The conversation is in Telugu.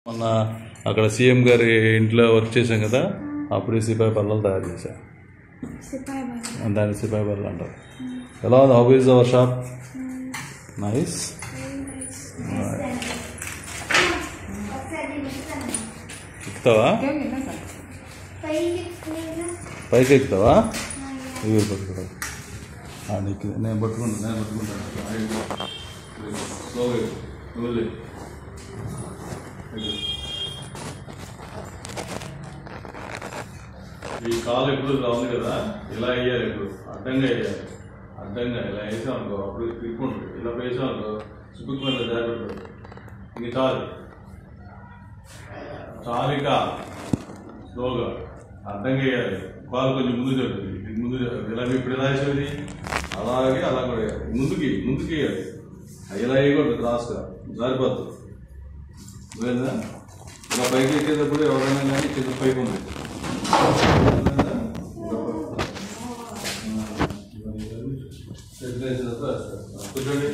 మొన్న అక్కడ సీఎం గారి ఇంట్లో వర్క్ చేశాం కదా, అప్పుడు సిపాయి బల్లలు తయారు చేశా. దాన్ని సిపాయి బల్లలు అంటారు. ఎలా ఉంది? How is our shop? Nice. ఎక్కుతావా? పైకి ఎక్కుతావా? ఇవి పట్టుకుంటా. నేను పట్టుకుంటాను. ఈ కాలు ఎప్పుడు ఇలా ఉంది కదా, ఇలా వేయాలి. ఇప్పుడు అడ్డంగా వేయాలి. అడ్డంగా ఇలా వేసాం అనుకో, అప్పుడు క్లిక్ ఉంటుంది. ఇలా వేసాం అనుకో, సుపుక్ మీద జాగ్రత్త. ఇది చాలు ఇక స్లోగా అడ్డంగా వేయాలి. కాలు కొంచెం ముందు జరుగుతుంది. ముందు ఇలా ఇప్పుడు ఎలా వేసేది అలాగే అలా కూడా వేయాలి. ముందుకి వేయాలి. ఇలా వేయకూడదు, క్రాస్గా జారిపోద్దు. లేదా ఇలా పైకి ఎక్కేటప్పుడు ఎవరైనా కానీ కింద పైకి ఉంది. కూర్చోండి.